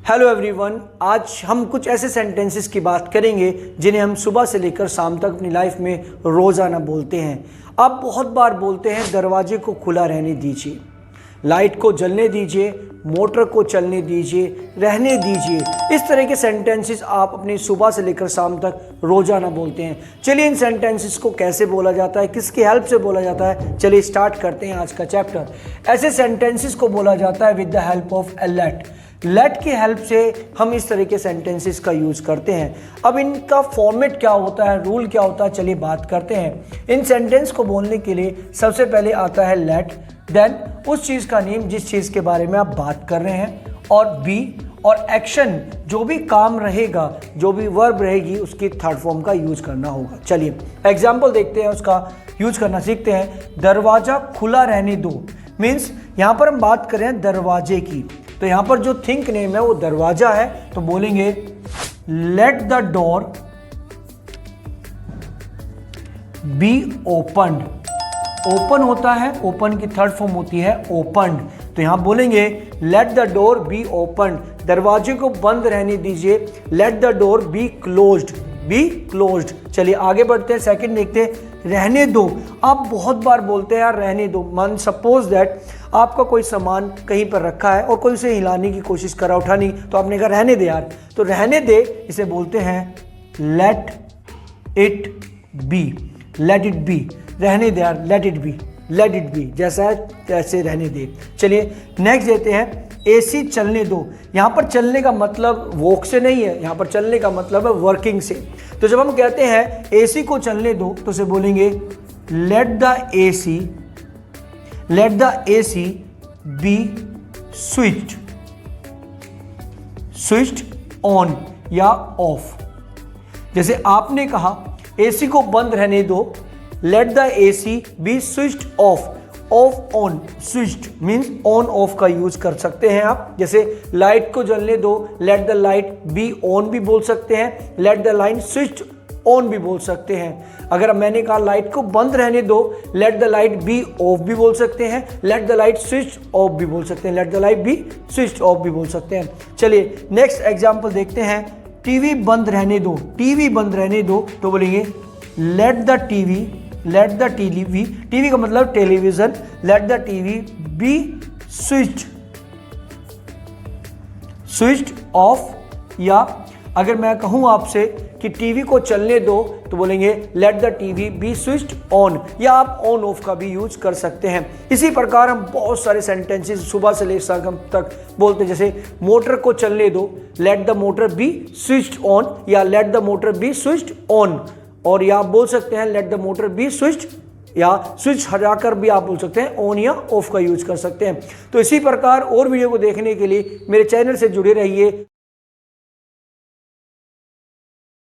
Hello everyone, आज हम कुछ ऐसे सेंटेंसेस की बात करेंगे जिन्हें हम सुबह से लेकर शाम तक अपनी लाइफ में रोज़ाना बोलते हैं। आप बहुत बार बोलते हैं दरवाजे को खुला रहने दीजिए, लाइट को जलने दीजिए, मोटर को चलने दीजिए, रहने दीजिए। इस तरह के सेंटेंसेस आप अपनी सुबह से लेकर शाम तक रोज़ाना बोलते हैं। चलिए इन सेंटेंसेस को कैसे बोला जाता है, किसकी हेल्प से बोला जाता है, चलिए स्टार्ट करते हैं आज का चैप्टर। ऐसे सेंटेंसेस को बोला जाता है with the help of a let. Let की हेल्प से हम इस तरह के सेंटेंसेस का यूज़ करते हैं। अब इनका फॉर्मेट क्या होता है, रूल क्या होता है, चलिए बात करते हैं। इन सेंटेंस को बोलने के लिए सबसे पहले आता है लेट, देन उस चीज़ का नेम जिस चीज़ के बारे में आप बात कर रहे हैं, और बी, और एक्शन जो भी काम रहेगा, जो भी वर्ब रहेगी उसकी थर्ड फॉर्म का यूज़ करना होगा। चलिए एग्जाम्पल देखते हैं, उसका यूज़ करना सीखते हैं। दरवाज़ा खुला रहने दो मीन्स यहाँ पर हम बात कर रहे हैं दरवाजे की, तो यहाँ पर जो थिंक नेम है वो दरवाजा है, तो बोलेंगे let the door be opened. Open होता है, ओपन की थर्ड फॉर्म होती है ओपन्ड, तो यहां बोलेंगे let the door be opened, दरवाजे को बंद रहने दीजिए। Let the door be closed, be closed. चलिए आगे बढ़ते हैं, सेकंड देखते हैं, रहने दो। आप बहुत बार बोलते हैं यार रहने दो। मान सपोज दैट आपका कोई सामान कहीं पर रखा है और कोई उसे हिलाने की कोशिश करा, उठानी, तो आपने कहा रहने दे यार, तो रहने दे इसे बोलते हैं let it be, let it be. रहने दे यार, let it be, let it be, जैसा है तैसे रहने दे। चलिए नेक्स्ट देते हैं, एसी चलने दो। यहाँ पर चलने का मतलब वॉक से नहीं है, यहाँ पर चलने का मतलब है वर्किंग से। तो जब हम कहते हैं एसी को चलने दो तो उसे बोलेंगे let the AC, let the AC B switched, switched on या ऑफ। जैसे आपने कहा एसी को बंद रहने दो, let the AC B switched of, of on, switched means on off का यूज कर सकते हैं आप। जैसे लाइट को जलने दो, let the light be on भी बोल सकते हैं, let the light switched on भी बोल सकते हैं। अगर मैंने कहा लाइट को बंद रहने दो, let the light be off भी बोल सकते हैं, let the light switched off भी बोल सकते हैं, let the light be switched off भी बोल सकते हैं। चलिए नेक्स्ट एग्जाम्पल देखते हैं, टीवी बंद रहने दो, टीवी बंद रहने दो, तो बोलेंगे let the TV, let the TV, TV का मतलब television, let the TV B switched, switched off. या अगर मैं कहूं आपसे कि टीवी को चलने दो तो बोलेंगे let the TV B switched on, या आप ऑन ऑफ का भी यूज कर सकते हैं। इसी प्रकार हम बहुत सारे सेंटेंसेस सुबह से लेकर शाम तक बोलते हैं। जैसे मोटर को चलने दो, let the motor be switched on, या let the motor be switched on. और या आप बोल सकते हैं let the motor be switched, या स्विच हटाकर भी आप बोल सकते हैं ऑन या ऑफ का यूज कर सकते हैं। तो इसी प्रकार और वीडियो को देखने के लिए मेरे चैनल से जुड़े रहिए।